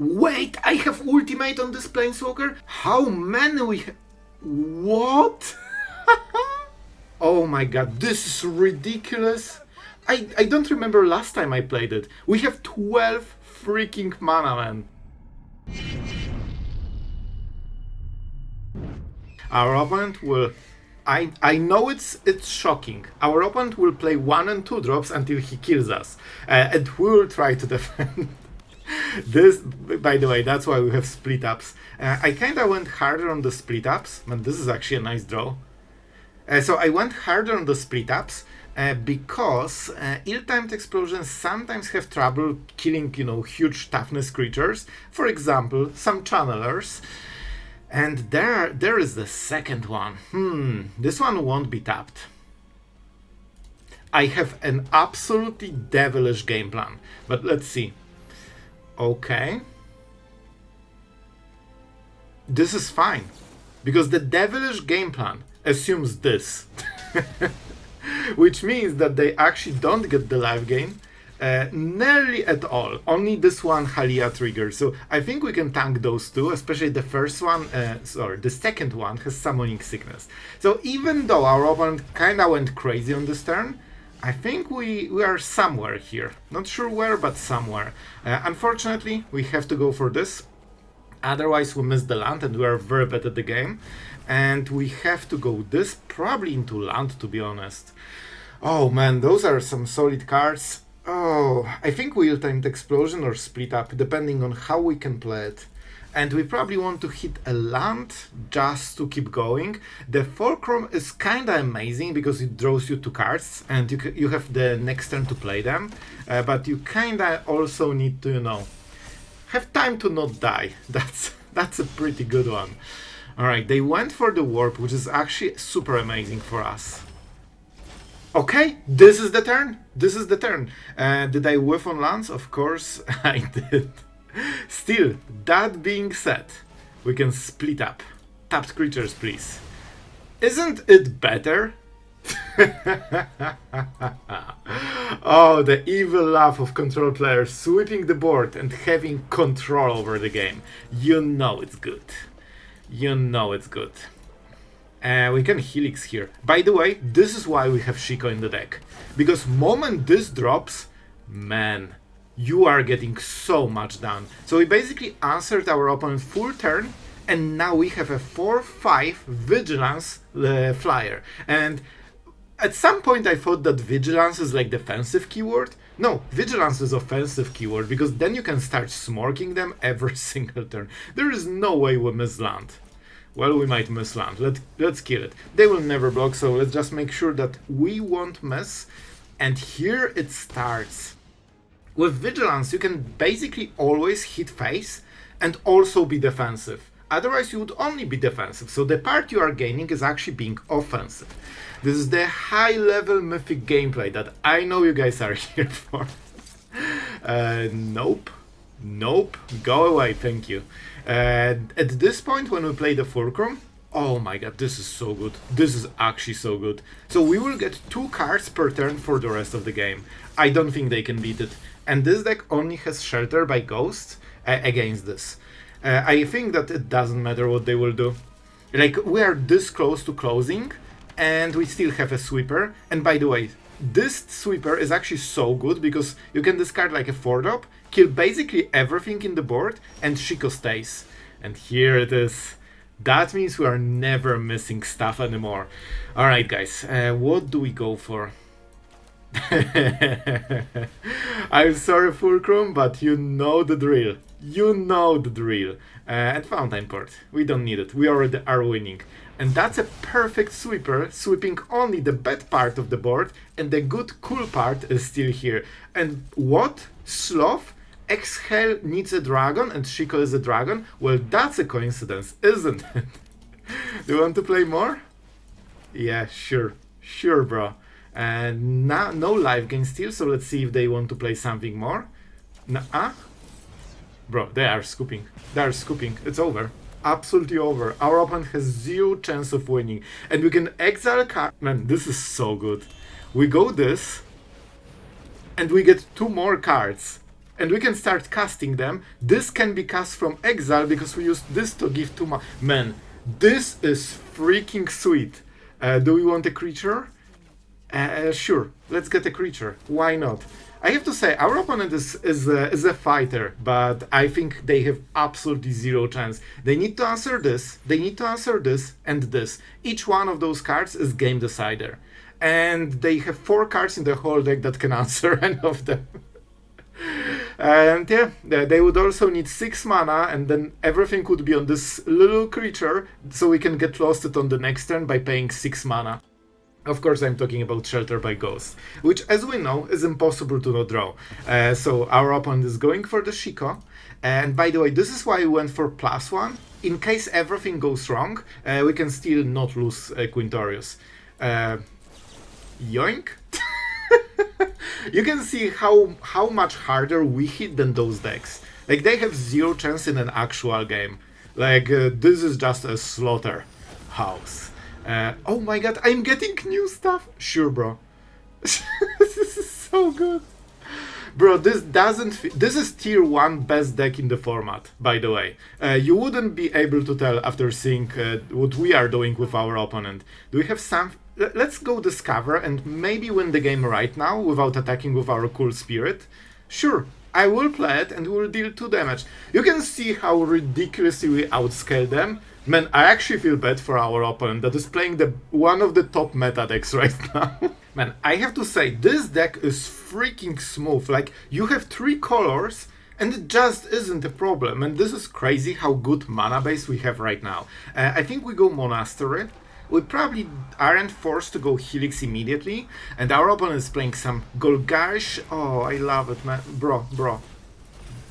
Wait, I have ultimate on this Planeswalker? How many we have? What? Oh my god, this is ridiculous. I don't remember last time I played it. We have 12 freaking mana, man. Our opponent will... I know it's shocking. Our opponent will play 1 and 2 drops until he kills us. And we will try to defend. This, by the way, that's why we have split ups. I kinda went harder on the split ups. Man, this is actually a nice draw. So I went harder on the split ups because ill-timed explosions sometimes have trouble killing, huge toughness creatures. For example, some channelers. And there is the second one. This one won't be tapped. I have an absolutely devilish game plan, but let's see. Okay. This is fine, because the devilish game plan assumes this. Which means that they actually don't get the life gain nearly at all. Only this one Halia trigger. So I think we can tank those two, especially the first one, the second one has Summoning Sickness. So even though our opponent kinda went crazy on this turn, I think we are somewhere here. Not sure where, but somewhere. Unfortunately, we have to go for this. Otherwise we miss the land and we are very bad at the game. And we have to go this probably into land, to be honest. Oh man, those are some solid cards. Oh, I think we'll timed explosion or split up, depending on how we can play it. And we probably want to hit a land just to keep going. The Fulcrum is kinda amazing because it draws you 2 cards and you have the next turn to play them. But you kinda also need to, have time to not die. That's a pretty good one. Alright, they went for the warp, which is actually super amazing for us. Okay, this is the turn. This is the turn. Did I whiff on lands? Of course I did. Still, that being said, we can split up. Tapped creatures, please. Isn't it better? Oh, the evil laugh of control players sweeping the board and having control over the game. You know it's good. You know it's good. We can Helix here. By the way, this is why we have Shiko in the deck. Because moment this drops, man, you are getting so much done. So we basically answered our opponent full turn, and now we have a 4/5 Vigilance flyer. And at some point I thought that Vigilance is like defensive keyword. No, Vigilance is offensive keyword, because then you can start smorking them every single turn. There is no way we miss land. Well, we might miss land. Let's kill it. They will never block, so let's just make sure that we won't miss. And here it starts. With Vigilance, you can basically always hit face and also be defensive. Otherwise, you would only be defensive. So the part you are gaining is actually being offensive. This is the high-level mythic gameplay that I know you guys are here for. Nope. Nope. Go away, thank you. At this point, when we play the Fulcrum, oh my god, this is so good. This is actually so good. So we will get 2 cards per turn for the rest of the game. I don't think they can beat it. And this deck only has Shelter by Ghost against this. I think that it doesn't matter what they will do. Like, we are this close to closing, and we still have a Sweeper. And by the way, this Sweeper is actually so good because you can discard like a 4-drop, kill basically everything in the board, and Shiko stays. And here it is. That means we are never missing stuff anymore. Alright guys, what do we go for? I'm sorry Fulcrum, but you know the drill. You know the drill. At Fountainport, we don't need it. We already are winning. And that's a perfect sweeper, sweeping only the bad part of the board, and the good cool part is still here. And what? Sloth? Exhale needs a dragon and Shiko is a dragon? Well, that's a coincidence, isn't it? Do you want to play more? Yeah, sure. Sure, bro. And now no life gain still, so let's see if they want to play something more. Nuh-uh. Bro, they are scooping. They are scooping. It's over. Absolutely over. Our opponent has 0 chance of winning. And we can exile card. Man, this is so good. We go this, and we get 2 more cards. and we can start casting them. This can be cast from exile because we use this to give 2 mana. Man, this is freaking sweet. Do we want a creature? Sure, let's get a creature. Why not? I have to say, our opponent is a fighter, but I think they have absolutely zero chance. They need to answer this, they need to answer this, and this. Each one of those cards is game decider. And they have 4 cards in the whole deck that can answer any of them. And yeah, they would also need 6 mana, and then everything would be on this little creature, so we can get lost it on the next turn by paying 6 mana. Of course, I'm talking about Shelter by Ghost, which, as we know, is impossible to not draw. So our opponent is going for the Shiko. And by the way, this is why we went for +1. In case everything goes wrong, we can still not lose Quintorius. Yoink! You can see how much harder we hit than those decks. Like, they have 0 chance in an actual game. Like, this is just a slaughterhouse. Oh my god, I'm getting new stuff! Sure, bro. This is so good. Bro, this doesn't this is tier 1 best deck in the format, by the way. You wouldn't be able to tell after seeing what we are doing with our opponent. Do we have some... Let's go Discover and maybe win the game right now without attacking with our cool spirit. Sure, I will play it and will deal 2 damage. You can see how ridiculously we outscale them. Man, I actually feel bad for our opponent that is playing one of the top meta decks right now. Man, I have to say, this deck is freaking smooth. Like, you have 3 colors and it just isn't a problem. And this is crazy how good mana base we have right now. I think we go Monastery. We probably aren't forced to go Helix immediately. And our opponent is playing some Golgarish. Oh, I love it, man. Bro.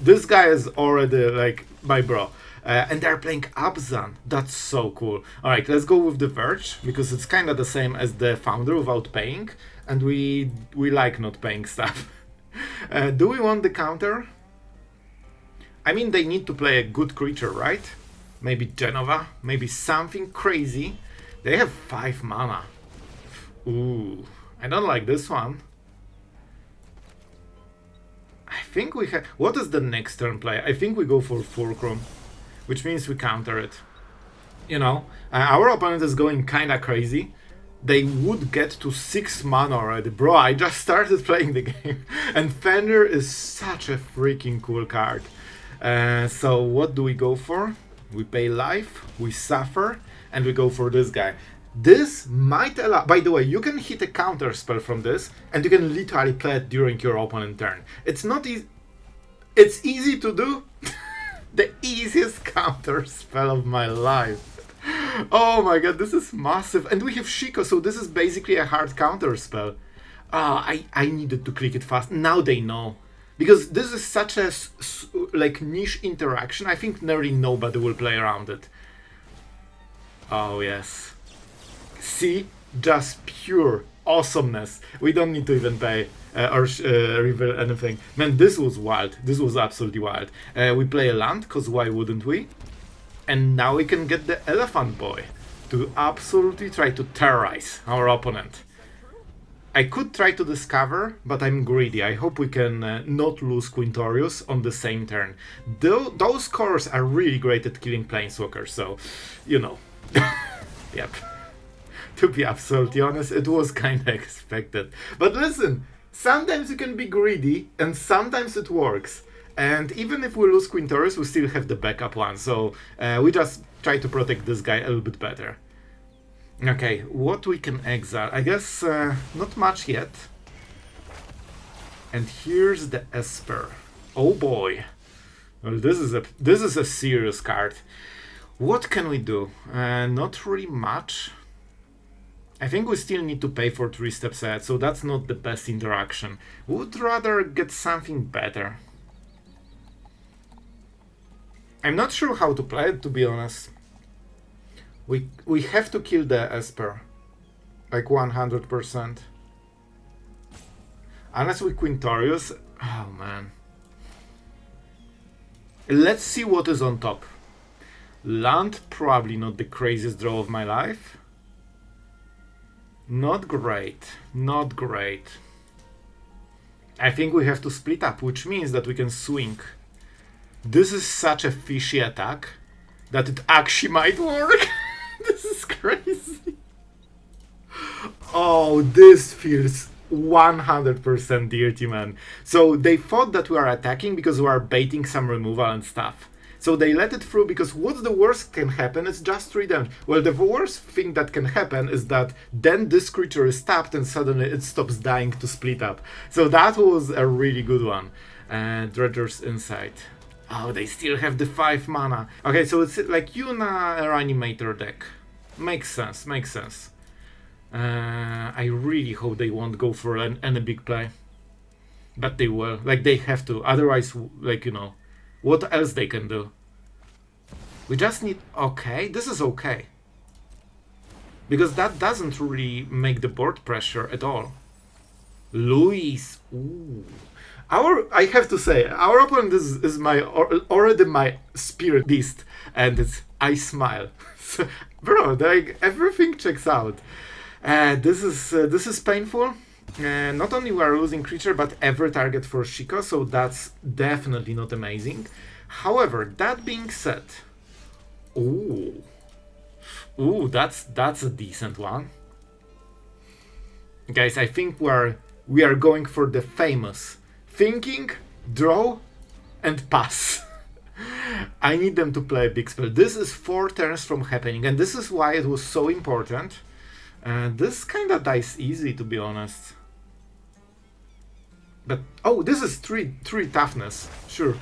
This guy is already, like, my bro. And they're playing Abzan. That's so cool. Alright, let's go with the Verge, because it's kind of the same as the Foundry without paying. And we like not paying stuff. Do we want the counter? I mean, they need to play a good creature, right? Maybe Genova? Maybe something crazy. They have 5 mana. Ooh, I don't like this one. I think we have... What is the next turn play? I think we go for Fulcrum, which means we counter it. You know, our opponent is going kinda crazy. They would get to 6 mana already. Bro, I just started playing the game. And Fenrir is such a freaking cool card. So what do we go for? We pay life, we suffer, and we go for this guy. This might allow... By the way, you can hit a counter spell from this, and you can literally play it during your opponent's turn. It's not easy... It's easy to do. The easiest counter spell of my life. Oh my god, this is massive. And we have Shiko, so this is basically a hard counter spell. I needed to click it fast. Now they know. Because this is such a like niche interaction, I think nearly nobody will play around it. Oh yes. See? Just pure awesomeness. We don't need to even pay or reveal anything. Man, this was wild. This was absolutely wild. We play a land, because why wouldn't we? And now we can get the Elephant Boy to absolutely try to terrorize our opponent. I could try to discover, but I'm greedy. I hope we can not lose Quintorius on the same turn. Those colors are really great at killing planeswalkers, so, you know. Yep. To be absolutely honest, it was kinda expected. But listen, sometimes you can be greedy, and sometimes it works. And even if we lose Quintorius, we still have the backup one, so we just try to protect this guy a little bit better. Okay, what we can exile? I guess not much yet. And here's the Esper. Oh boy. Well, this is a serious card. What can we do? Not really much. I think we still need to pay for 3 steps ahead, so that's not the best interaction. Would rather get something better. I'm not sure how to play it, to be honest. We have to kill the Esper. Like 100%. Unless we Quintorius... Oh man. Let's see what is on top. Land, probably not the craziest draw of my life. Not great. Not great. I think we have to split up, which means that we can swing. This is such a fishy attack that it actually might work. This is crazy. Oh, this feels 100% dirty, man. So they thought that we are attacking because we are baiting some removal and stuff. So they let it through because what's the worst can happen? It's just 3 damage. Well, the worst thing that can happen is that then this creature is tapped and suddenly it stops dying to split up. So that was a really good one. Dredger's Insight. Oh, they still have the 5 mana. Okay, so it's like Yuna Reanimator deck. Makes sense, makes sense. I really hope they won't go for any big play. But they will. Like, they have to. Otherwise, like, you know, what else they can do? We just need... Okay, this is okay. Because that doesn't really make the board pressure at all. Luis. Ooh. I have to say, our opponent is already my spirit beast. And I smile. So, bro, like, everything checks out. This is painful. Not only we are losing creature, but every target for Shiko, so that's definitely not amazing. However, that being said, ooh, that's a decent one, guys. I think we are going for the famous thinking, draw, and pass. I need them to play a big spell. This is 4 turns from happening, and this is why it was so important. This kind of dies easy, to be honest. But, oh, this is 3 toughness, sure.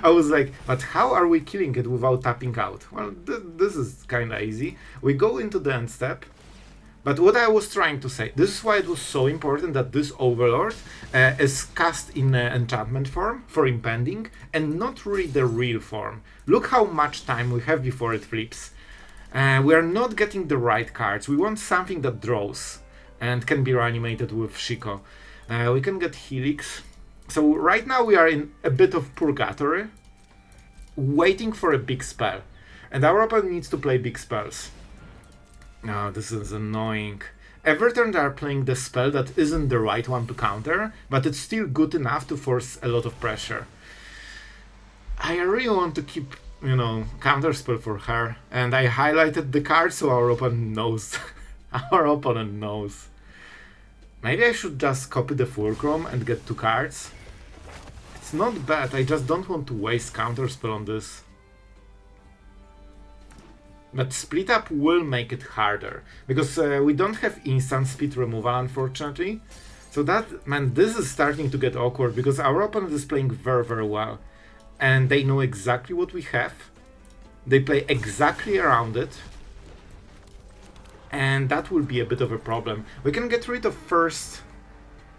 I was like, but how are we killing it without tapping out? Well, this is kind of easy. We go into the end step. But what I was trying to say, this is why it was so important that this Overlord is cast in enchantment form for impending and not really the real form. Look how much time we have before it flips. We are not getting the right cards. We want something that draws and can be reanimated with Shiko. We can get Helix. So right now we are in a bit of purgatory, waiting for a big spell. And our opponent needs to play big spells. Oh, this is annoying. Every turn they are playing the spell that isn't the right one to counter, but it's still good enough to force a lot of pressure. I really want to keep, you know, counterspell for her, and I highlighted the card so our opponent knows. Our opponent knows. Maybe I should just copy the Fulcrum and get 2 cards. It's not bad, I just don't want to waste counterspell on this. But split up will make it harder, because we don't have instant speed removal, unfortunately. So that, man, this is starting to get awkward, because our opponent is playing very, very well. And they know exactly what we have. They play exactly around it. And that will be a bit of a problem. We can get rid of first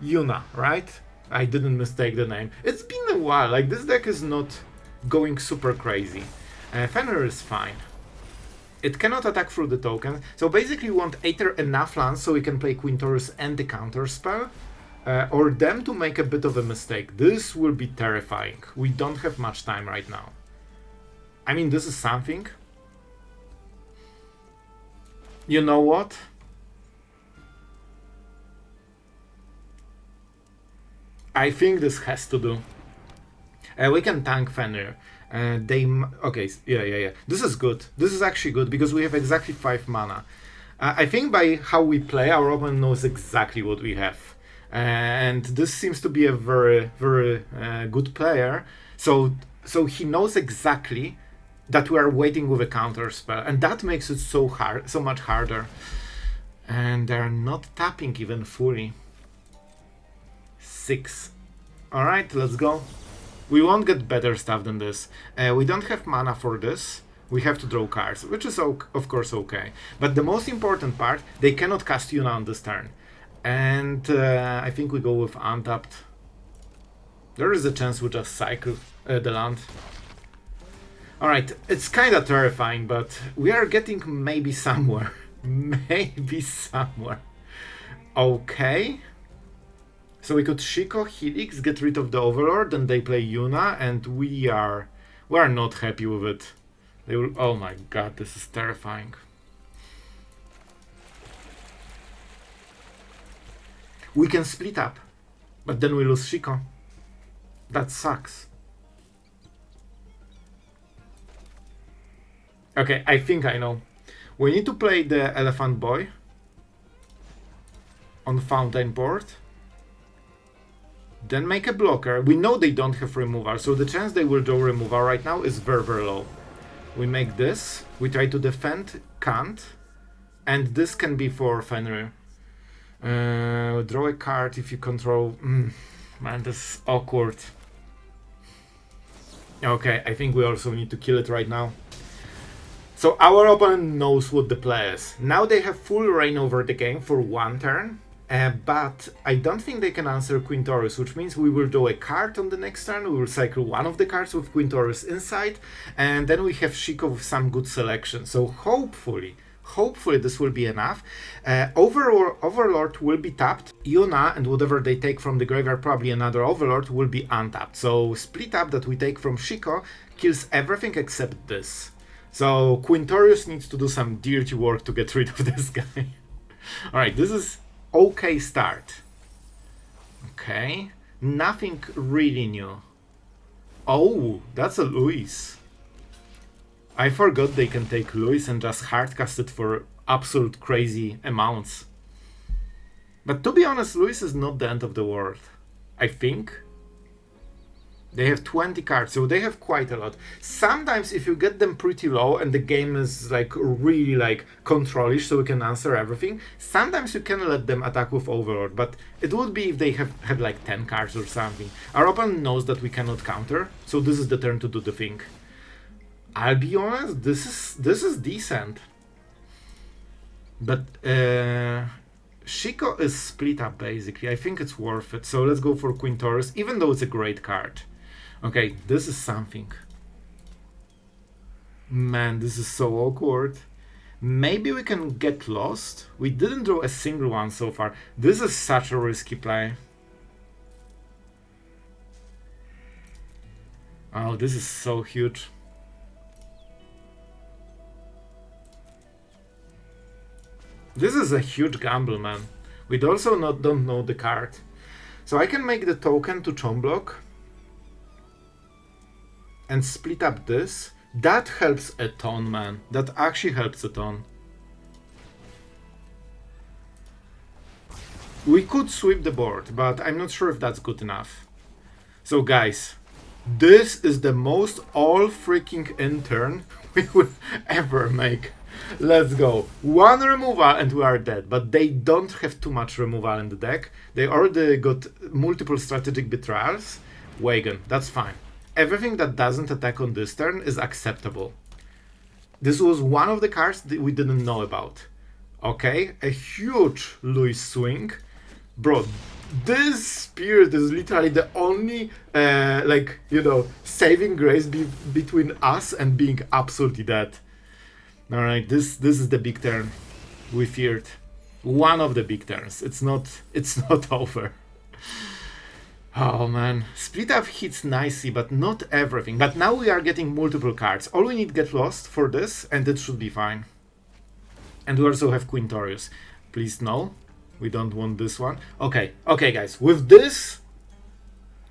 Yuna, right? I didn't mistake the name. It's been a while, like this deck is not going super crazy. Fenrir is fine. It cannot attack through the token, so basically we want either enough lands so we can play Quintorius and the counter spell, or them to make a bit of a mistake. This will be terrifying. We don't have much time right now. I mean, this is something. You know what? I think this has to do. We can tank Fenrir. Okay, yeah. This is good. This is actually good because we have exactly 5 mana. I think by how we play, our opponent knows exactly what we have. And this seems to be a very, very good player. So he knows exactly that we are waiting with a counter spell, and that makes it so much harder. And they're not tapping even fully. 6. All right, let's go. We won't get better stuff than this. We don't have mana for this. We have to draw cards, which is of course okay. But the most important part, they cannot cast Yuna on this turn. And I think we go with untapped. There is a chance we just cycle the land. Alright, it's kinda terrifying, but we are getting maybe somewhere. Maybe somewhere. Okay. So we could Shiko, Helix, get rid of the Overlord, and they play Yuna, and we are not happy with it. They will. Oh my god, this is terrifying. We can split up. But then we lose Shiko. That sucks. Okay, I think I know. We need to play the Elephant Boy on Fountainport. Then make a blocker. We know they don't have removal, so the chance they will draw removal right now is very, very low. We make this. We try to defend Kand. And this can be for Fenrir. Draw a card if you control... man, this is awkward. Okay, I think we also need to kill it right now. So our opponent knows what the play is. Now they have full reign over the game for one turn. But I don't think they can answer Quintorius, which means we will draw a card on the next turn. We will cycle one of the cards with Quintorius inside. And then we have Shiko with some good selection. So hopefully this will be enough. Overlord will be tapped. Yuna and whatever they take from the graveyard, probably another Overlord, will be untapped. So split up that we take from Shiko kills everything except this. So Quintorius needs to do some dirty work to get rid of this guy. Alright, this is okay start. Okay, nothing really new. Oh, that's a Luis. I forgot they can take Luis and just hardcast it for absolute crazy amounts. But to be honest, Luis is not the end of the world. I think. They have 20 cards, so they have quite a lot. Sometimes if you get them pretty low and the game is like really like controlish, so we can answer everything, sometimes you can let them attack with Overlord, but it would be if they had like 10 cards or something. Our opponent knows that we cannot counter, so this is the turn to do the thing. I'll be honest, this is decent. But Shiko is split up basically. I think it's worth it. So let's go for Quintorius, even though it's a great card. Okay, this is something. Man, this is so awkward. Maybe we can get lost. We didn't draw a single one so far. This is such a risky play. Oh, this is so huge. This is a huge gamble, man. We also don't know the card. So I can make the token to chomp block and split up this. That helps a ton, man. That actually helps a ton. We could sweep the board, but I'm not sure if that's good enough. So guys, this is the most all freaking in turn we would ever make. Let's go. One removal and we are dead, but they don't have too much removal in the deck. They already got multiple strategic betrayals. Wagon, that's fine. Everything that doesn't attack on this turn is acceptable. This was one of the cards that we didn't know about. Okay, a huge Luis swing. Bro, this spirit is literally the only, like, you know, saving grace between us and being absolutely dead. Alright, this is the big turn we feared. One of the big turns. It's not over. Oh man, split up hits nicely, but not everything. But now we are getting multiple cards. All we need get lost for this, and it should be fine. And we also have Quintorius. Please no, we don't want this one. Okay, guys, with this,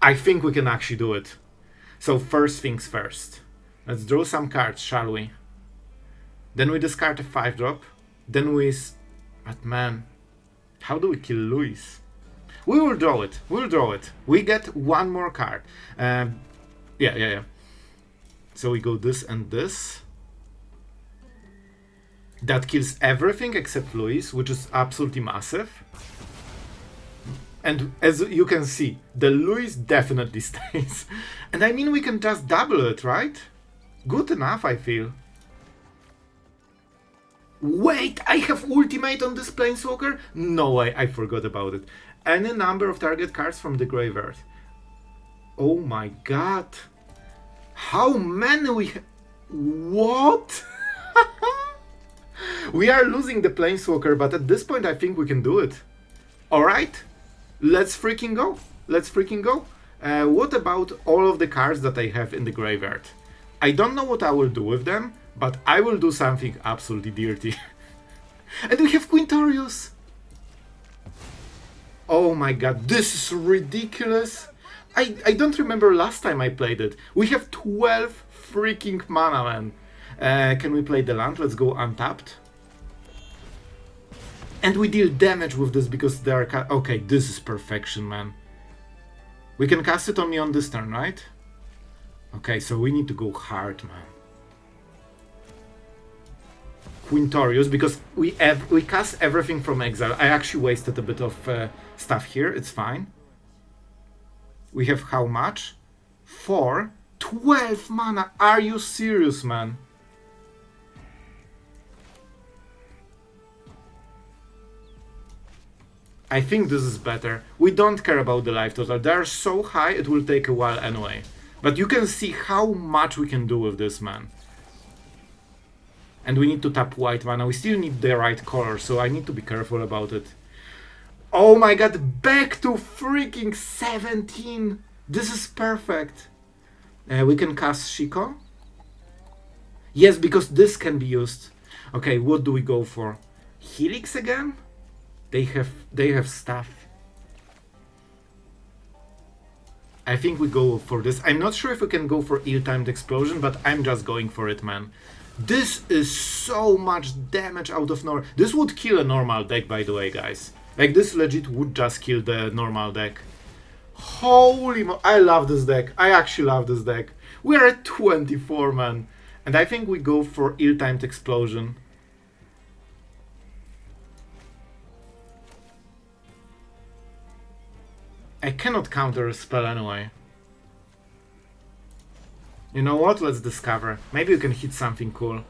I think we can actually do it. So first things first. Let's draw some cards, shall we? Then we discard a 5-drop. Then we... But man, how do we kill Luis? We will draw it. We'll draw it. We get one more card. Yeah. So we go this and this. That kills everything except Luis, which is absolutely massive. And as you can see, the Luis definitely stays. And I mean, we can just double it, right? Good enough, I feel. Wait, I have ultimate on this Planeswalker? No way, I forgot about it. Any number of target cards from the graveyard. Oh my god. How many we What? We are losing the Planeswalker, but at this point I think we can do it. Alright, let's freaking go. Let's freaking go. What about all of the cards that I have in the graveyard? I don't know what I will do with them, but I will do something absolutely dirty. And we have Quintorius! Oh my god, this is ridiculous. I don't remember last time I played it. We have 12 freaking mana, man. Can we play the land? Let's go untapped. And we deal damage with this because they are... Okay, this is perfection, man. We can cast it only on this turn, right? Okay, so we need to go hard, man. Quintorius, because we cast everything from exile. I actually wasted a bit of stuff here, it's fine. We have how much? 4? 12 mana! Are you serious, man? I think this is better. We don't care about the life total. They are so high, it will take a while anyway. But you can see how much we can do with this, man. And we need to tap white mana. We still need the right color, so I need to be careful about it. Oh my god, back to freaking 17! This is perfect. We can cast Shiko. Yes, because this can be used. Okay, what do we go for? Helix again? They have stuff. I think we go for this. I'm not sure if we can go for ill-timed explosion, but I'm just going for it, man. This is so much damage out of nowhere. This would kill a normal deck, by the way, guys. Like, this legit would just kill the normal deck. Holy mo... I love this deck. I actually love this deck. We are at 24, man. And I think we go for ill-timed explosion. I cannot counter a spell anyway. You know what? Let's discover. Maybe we can hit something cool.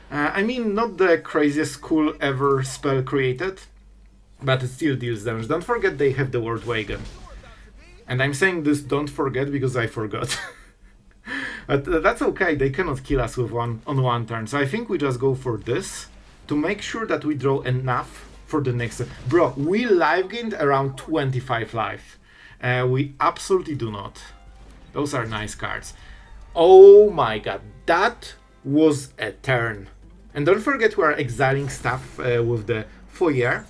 I mean, not the craziest cool ever spell created, but it still deals damage. Don't forget they have the word wagon. And I'm saying this don't forget because I forgot. But that's okay, they cannot kill us with on one turn. So I think we just go for this to make sure that we draw enough for the next... Bro, we live gained around 25 life. We absolutely do not. Those are nice cards. Oh my god, that was a turn. And don't forget we are exiling stuff with the Foyer.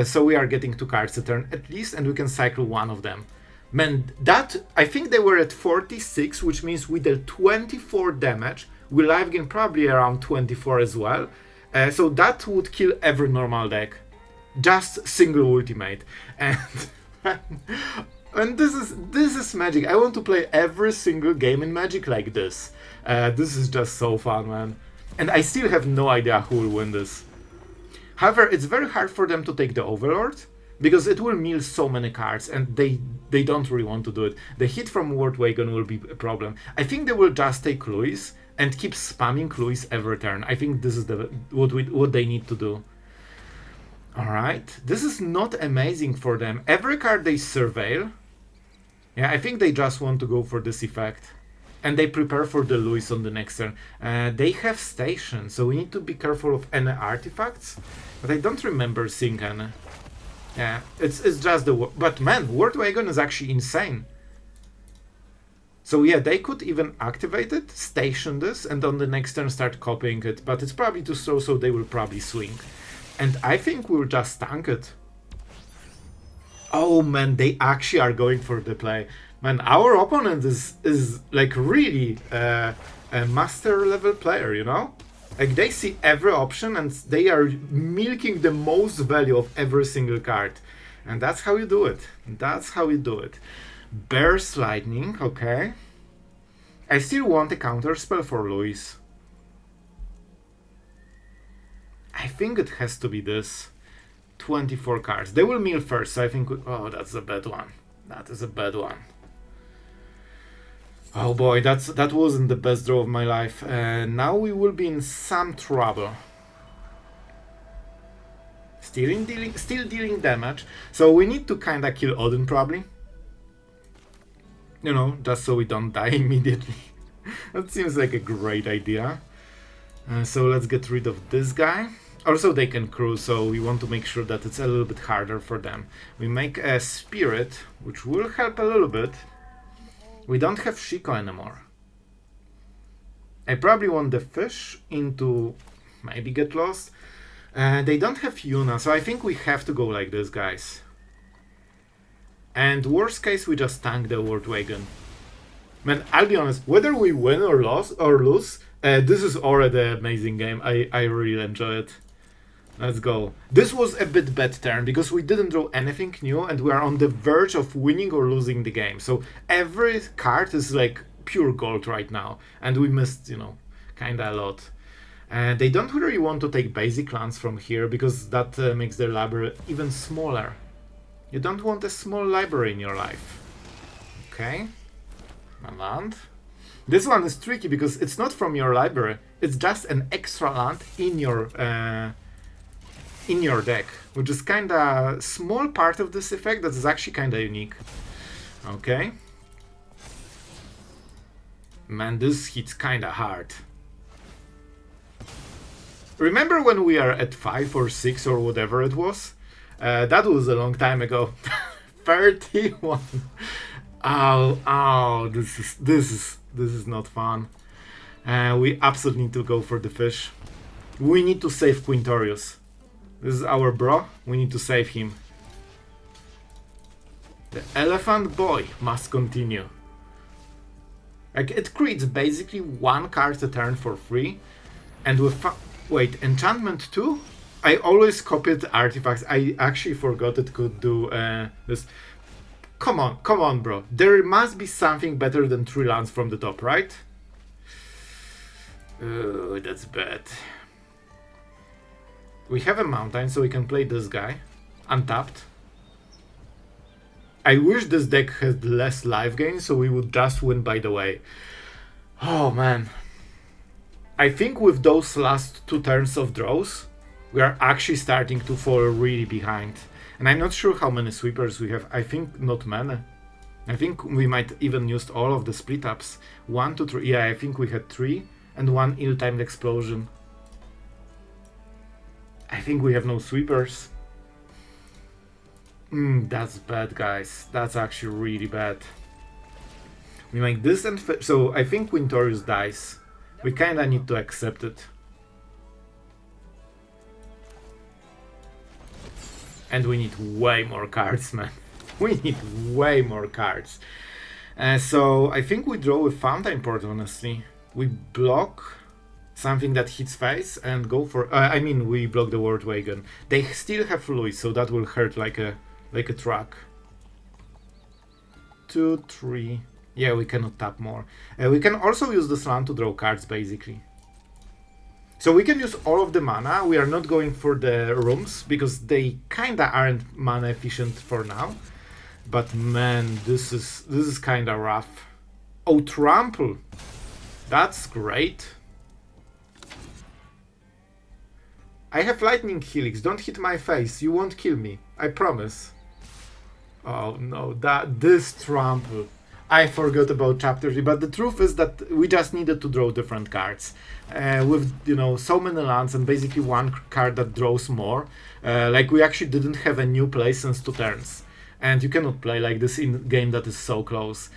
So we are getting 2 cards a turn at least, and we can cycle one of them. Man, that... I think they were at 46, which means we dealt 24 damage. We live gain probably around 24 as well. So that would kill every normal deck. Just single ultimate. And... and this is Magic. I want to play every single game in Magic like this. This is just so fun, man. And I still have no idea who will win this. However, it's very hard for them to take the Overlord, because it will mill so many cards, and they don't really want to do it. The hit from Word Wagon will be a problem. I think they will just take Louis and keep spamming Louis every turn. I think this is what they need to do. Alright, this is not amazing for them. Every card they surveil. Yeah, I think they just want to go for this effect. And they prepare for the Louis on the next turn. They have Station, so we need to be careful of any artifacts. But I don't remember seeing any. Yeah, it's just the... But man, Word Wagon is actually insane. So yeah, they could even activate it, station this, and on the next turn start copying it. But it's probably too slow, so they will probably swing. And I think we'll just tank it. Oh man, they actually are going for the play. Man, our opponent is like really a master level player, you know? Like, they see every option and they are milking the most value of every single card. And that's how you do it. That's how you do it. Burst Lightning, okay. I still want a counter spell for Louis. I think it has to be this. 24 cards. They will mill first, so I think... Oh, that's a bad one. That is a bad one. Oh boy, that wasn't the best draw of my life. Now we will be in some trouble. Still dealing damage. So we need to kinda kill Odin probably. You know, just so we don't die immediately. That seems like a great idea. So let's get rid of this guy. Also they can cruise, so we want to make sure that it's a little bit harder for them. We make a Spirit, which will help a little bit. We don't have Shiko anymore. I probably want the fish into maybe get lost. They don't have Yuna, so I think we have to go like this, guys. And worst case, we just tank the World Wagon. Man, I'll be honest, whether we win or lose, this is already an amazing game. I really enjoy it. Let's go. This was a bit bad turn because we didn't draw anything new and we are on the verge of winning or losing the game. So every card is like pure gold right now. And we missed, you know, kinda a lot. They don't really want to take basic lands from here because that makes their library even smaller. You don't want a small library in your life. Okay. A land. This one is tricky because it's not from your library. It's just an extra land in your deck, which is kinda small part of this effect that is actually kinda unique. Okay. Man, this hits kinda hard. Remember when we are at 5 or 6 or whatever it was? That was a long time ago. 31. Ow, this is not fun. We absolutely need to go for the fish. We need to save Quintorius. This is our bro. We need to save him. The elephant boy must continue. Like, it creates basically one card a turn for free. And with wait, enchantment too? I always copied artifacts. I actually forgot it could do this. Come on, bro. There must be something better than 3 lands from the top, right? Oh, that's bad. We have a mountain, so we can play this guy. Untapped. I wish this deck had less life gain, so we would just win by the way. Oh, man. I think with those last 2 turns of draws, we are actually starting to fall really behind. And I'm not sure how many sweepers we have. I think not many. I think we might even used all of the split ups. 1, 2, 3. Yeah, I think we had 3 and 1 ill-timed explosion. I think we have no sweepers. That's bad, guys. That's actually really bad. We make this and so I think Quintorius dies. We kinda need to accept it. And we need way more cards, man. We need way more cards. So I think we draw with Fountainport, honestly. We block something that hits face and go for... I mean, we block the World Wagon. They still have Louis, so that will hurt like a truck. 2, 3... Yeah, we cannot tap more. We can also use this land to draw cards, basically. So we can use all of the mana. We are not going for the rooms, because they kinda aren't mana efficient for now. But man, this is kinda rough. Oh, trample! That's great. I have Lightning Helix. Don't hit my face. You won't kill me. I promise. Oh no, this trample. I forgot about chapter 3, but the truth is that we just needed to draw different cards. With, you know, so many lands and basically one card that draws more. Like, we actually didn't have a new play since 2 turns. And you cannot play like this in a game that is so close.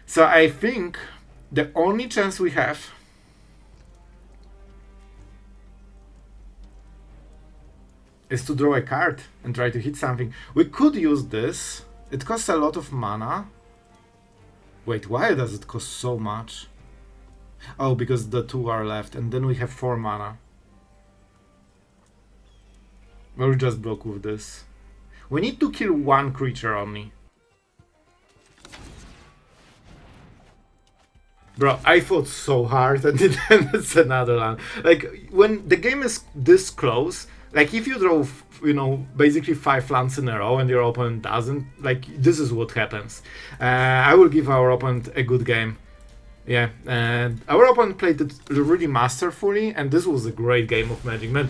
So I think the only chance we have is to draw a card and try to hit something. We could use this. It costs a lot of mana. Wait, why does it cost so much? Oh, because the 2 are left, and then we have 4 mana. We'll just block with this. We need to kill 1 creature only. Bro, I fought so hard, and then it's another land. Like, when the game is this close, like, if you draw, you know, basically 5 lands in a row and your opponent doesn't, like, this is what happens. I will give our opponent a good game. Yeah, and our opponent played it really masterfully, and this was a great game of Magic. Man,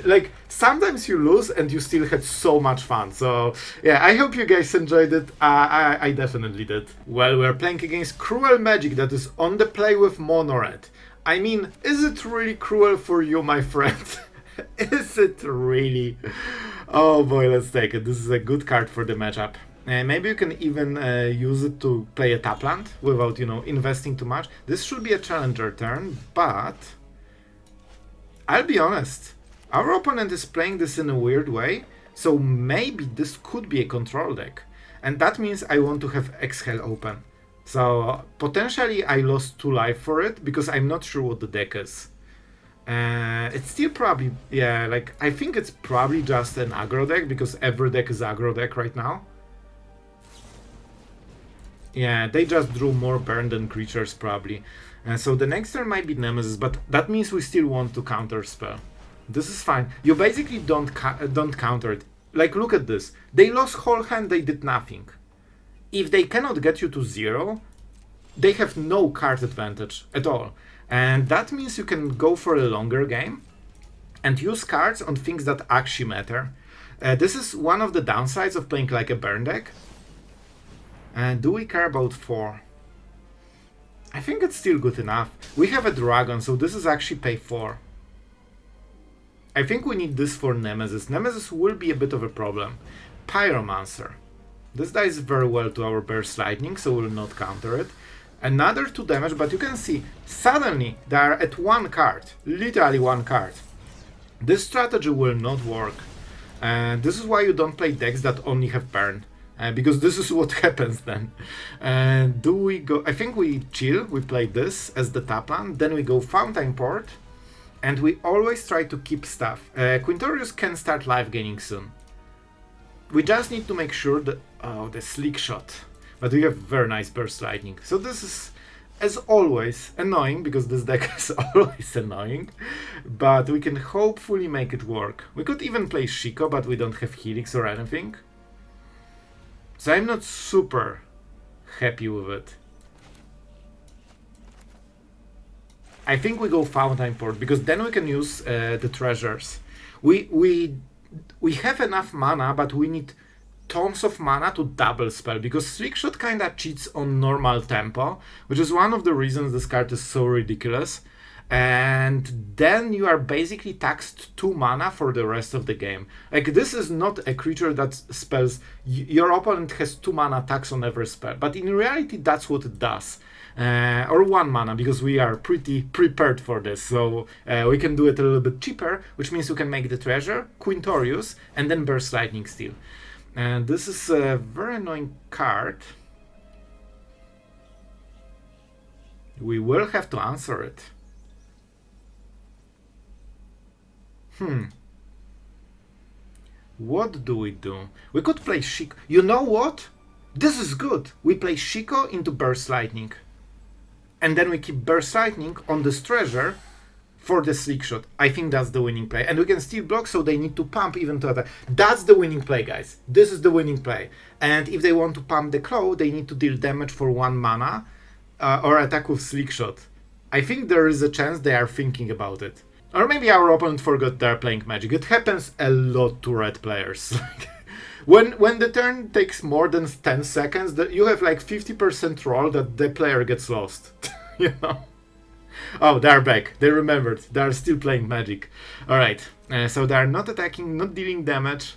like, sometimes you lose and you still had so much fun. So, yeah, I hope you guys enjoyed it. I definitely did. Well, we're playing against Cruel Magic that is on the play with Mono Red. I mean, is it really cruel for you, my friend? Is it really? Oh boy, let's take it. This is a good card for the matchup. Maybe you can even use it to play a tap land without, you know, investing too much. This should be a challenger turn, but I'll be honest. Our opponent is playing this in a weird way, so maybe this could be a control deck. And that means I want to have Exhale open. So potentially I lost 2 life for it because I'm not sure what the deck is. It's still probably, yeah, like I think it's probably just an aggro deck because every deck is aggro deck right now. Yeah, they just drew more burn than creatures probably. So the next turn might be Nemesis, but that means we still want to counter spell. This is fine. You basically don't counter it. Like, look at this. They lost whole hand, they did nothing. If they cannot get you to 0, they have no card advantage at all. And that means you can go for a longer game and use cards on things that actually matter. This is one of the downsides of playing like a burn deck. Do we care about 4? I think it's still good enough. We have a dragon, so this is actually pay 4. I think we need this for Nemesis. Nemesis will be a bit of a problem. Pyromancer. This dies very well to our Burst Lightning, so we'll not counter it. Another 2 damage, but you can see, suddenly they are at 1 card. Literally 1 card. This strategy will not work. This is why you don't play decks that only have burn. Because this is what happens then. Do we go... I think we chill, we play this as the tap land, then we go Fountainport, and we always try to keep stuff. Quintorius can start life gaining soon. We just need to make sure that... Oh, the Slick Shot. But we have very nice Burst Lightning. So this is, as always, annoying, because this deck is always annoying. But we can hopefully make it work. We could even play Shiko, but we don't have Helix or anything. So I'm not super happy with it. I think we go Fountainport, because then we can use the treasures. We have enough mana, but we need tons of mana to double spell, because Slickshot kinda cheats on normal tempo, which is one of the reasons this card is so ridiculous. And then you are basically taxed 2 mana for the rest of the game. Like, this is not a creature that spells... Your opponent has 2 mana tax on every spell, but in reality that's what it does. Or 1 mana, because we are pretty prepared for this, so we can do it a little bit cheaper, which means we can make the treasure, Quintorius, and then Burst Lightning Steel. And this is a very annoying card. We will have to answer it. What do we do? We could play Shiko. You know what? This is good. We play Shiko into Burst Lightning. And then we keep Burst Lightning on this treasure for the Slick Shot. I think that's the winning play. And we can still block, so they need to pump even to attack. That's the winning play, guys. This is the winning play. And if they want to pump the claw, they need to deal damage for 1 mana or attack with Slick Shot. I think there is a chance they are thinking about it. Or maybe our opponent forgot they're playing Magic. It happens a lot to red players. when the turn takes more than 10 seconds, you have like 50% roll that the player gets lost. You know? Oh, they're back. They remembered. They're still playing Magic. Alright, so they're not attacking, not dealing damage.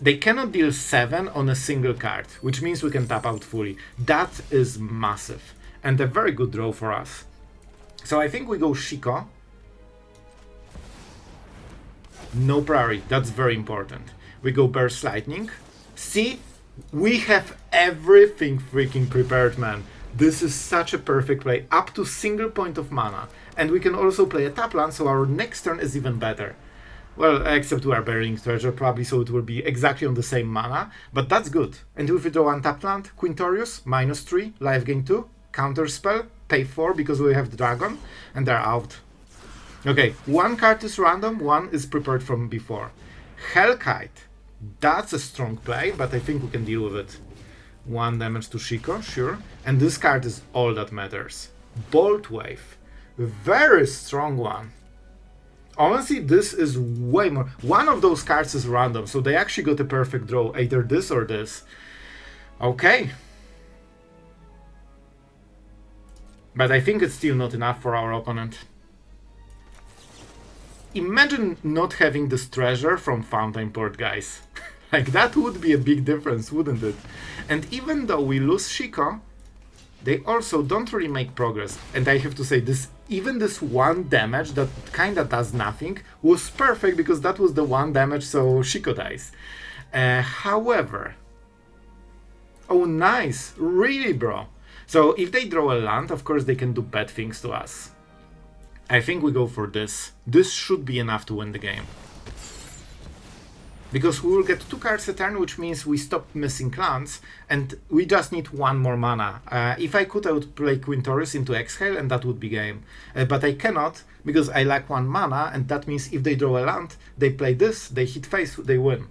They cannot deal 7 on a single card, which means we can tap out fully. That is massive. And a very good draw for us. So I think we go Shiko. No Prairie, that's very important. We go Burst Lightning. See, we have everything freaking prepared, man. This is such a perfect play, up to single point of mana. And we can also play a tap land, so our next turn is even better. Well, except we are burying treasure probably, so it will be exactly on the same mana. But that's good. And if we draw 1 tap land, Quintorius, -3, life gain 2. Counter spell, pay 4 because we have the dragon, and they're out. Okay, 1 card is random, 1 is prepared from before. Hellkite, that's a strong play, but I think we can deal with it. 1 damage to Shiko, sure. And this card is all that matters. Bolt Wave, very strong one. Honestly, this is way more. One of those cards is random, so they actually got a perfect draw, either this or this. Okay. But I think it's still not enough for our opponent. Imagine not having this treasure from Fountainport, guys. Like, that would be a big difference, wouldn't it? And even though we lose Shiko, they also don't really make progress. And I have to say, even this 1 damage that kinda does nothing was perfect, because that was the 1 damage, so Shiko dies. However... Oh, nice! Really, bro? So if they draw a land, of course they can do bad things to us. I think we go for this. This should be enough to win the game. Because we will get 2 cards a turn, which means we stop missing lands, and we just need 1 more mana. If I could, I would play Quintorius into Exhale, and that would be game. But I cannot, because I lack 1 mana, and that means if they draw a land, they play this, they hit face, they win.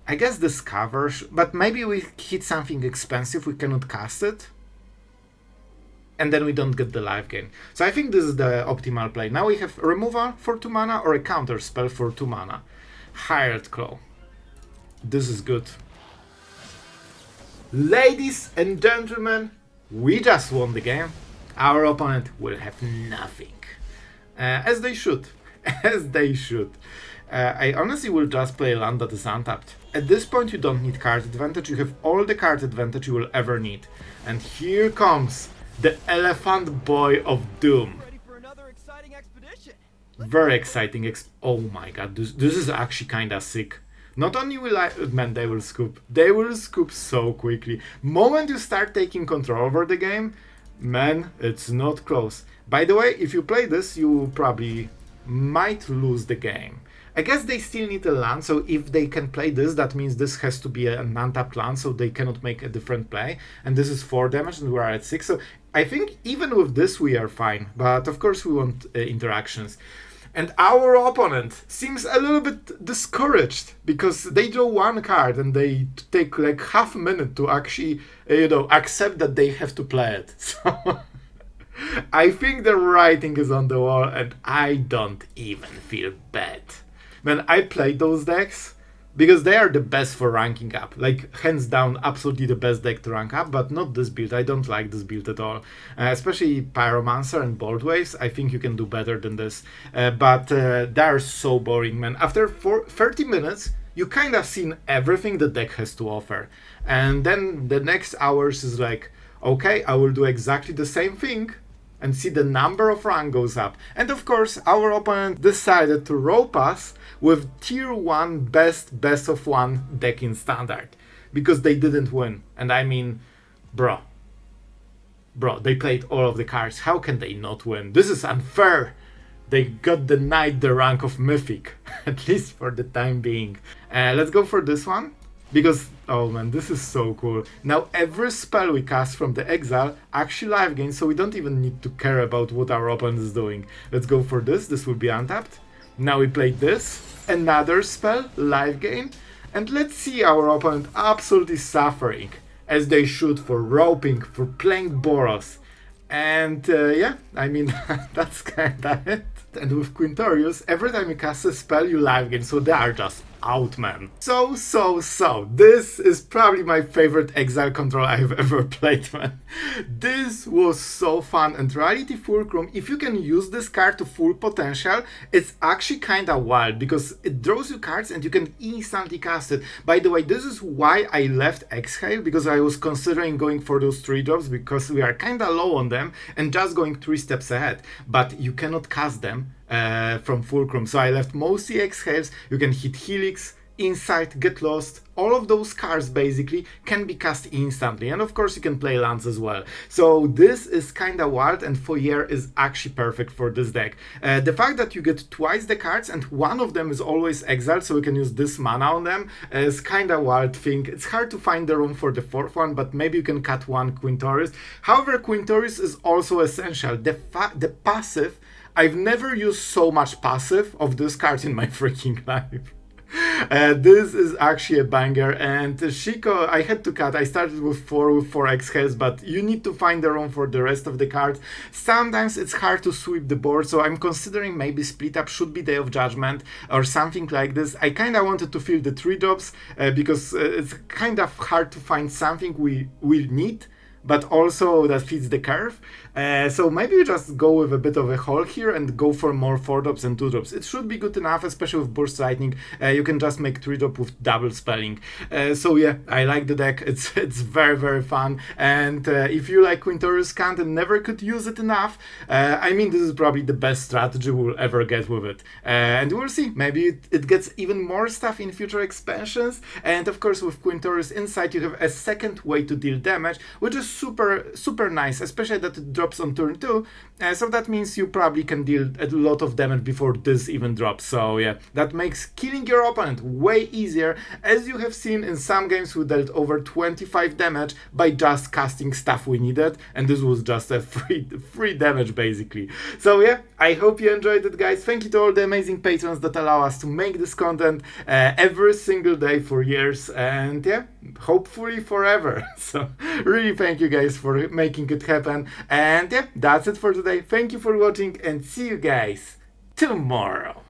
I guess this covers, but maybe we hit something expensive, we cannot cast it. And then we don't get the life gain. So I think this is the optimal play. Now we have removal for 2 mana or a counter spell for 2 mana. Hired Claw. This is good. Ladies and gentlemen, we just won the game. Our opponent will have nothing. As they should. As they should. I honestly will just play a land that is untapped. At this point you don't need card advantage, you have all the card advantage you will ever need. And here comes the Elephant Boy of Doom. Ready for another exciting expedition. Very exciting. Oh my god, this is actually kinda sick. Not only will man, they will scoop. They will scoop so quickly. Moment you start taking control over the game, man, it's not close. By the way, if you play this, you probably might lose the game. I guess they still need a land, so if they can play this, that means this has to be an untapped land, so they cannot make a different play. And this is 4 damage, and we are at 6, so I think even with this we are fine. But of course we want interactions. And our opponent seems a little bit discouraged, because they draw 1 card and they take like half a minute to actually, accept that they have to play it. So I think the writing is on the wall, and I don't even feel bad. Man, I played those decks because they are the best for ranking up. Like, hands down, absolutely the best deck to rank up, but not this build. I don't like this build at all. Especially Pyromancer and Bolt Waves. I think you can do better than this. But they are so boring, man. After 30 minutes, you kind of seen everything the deck has to offer. And then the next hours is like, okay, I will do exactly the same thing, and see the number of rank goes up. And of course, our opponent decided to rope us with tier 1 best of 1 deck in standard, because they didn't win. And I mean, bro, they played all of the cards. How can they not win? This is unfair. They got denied the rank of Mythic, at least for the time being. Let's go for this one. Because, oh man, this is so cool. Now every spell we cast from the exile actually life gains, so we don't even need to care about what our opponent is doing. Let's go for this. This will be untapped. Now we played this. Another spell, life gain. And let's see our opponent absolutely suffering, as they should, for roping, for playing Boros. And yeah, I mean, that's kinda it. And with Quintorius, every time you cast a spell, you life gain, so they are just out, man. So, this is probably my favorite exile control I've ever played, man. This was so fun, and Reality Fulcrum, if you can use this card to full potential, it's actually kinda wild, because it draws you cards and you can instantly cast it. By the way, this is why I left Exhale, because I was considering going for those 3 drops, because we are kinda low on them, and just going 3 steps ahead. But you cannot cast them from Fulcrum, so I left mostly Exhales. You can hit Helix, Insight, Get Lost. All of those cards basically can be cast instantly, and of course you can play lands as well. So this is kinda wild, and Foyer is actually perfect for this deck. The fact that you get twice the cards and one of them is always exiled, so you can use this mana on them, is kinda wild thing. It's hard to find the room for the 4th one, but maybe you can cut one Quintorius. However, Quintorius is also essential. The passive, I've never used so much passive of this card in my freaking life. This is actually a banger, and Shiko, I had to cut. I started with 4 exhales, but you need to find the room for the rest of the cards. Sometimes it's hard to sweep the board, so I'm considering maybe split up should be Day of Judgment or something like this. I kind of wanted to fill the 3 drops because it's kind of hard to find something we need. but also that fits the curve. So maybe you just go with a bit of a hole here and go for more 4-drops and 2-drops. It should be good enough, especially with Burst Lightning. You can just make 3-drop with double spelling. So yeah, I like the deck. It's very, very fun. And if you like Quintorius Kand and never could use it enough, I mean, this is probably the best strategy we'll ever get with it. And we'll see. Maybe it gets even more stuff in future expansions. And of course, with Quintorius Insight, you have a second way to deal damage, which is super, super nice, especially that it drops on turn 2. So that means you probably can deal a lot of damage before this even drops. So yeah, that makes killing your opponent way easier. As you have seen in some games, we dealt over 25 damage by just casting stuff we needed, and this was just a free damage basically. So yeah, I hope you enjoyed it, guys. Thank you to all the amazing patrons that allow us to make this content every single day for years, and yeah, hopefully forever. So really thank you guys for making it happen. And yeah, that's it for today. Thank you for watching, and see you guys tomorrow.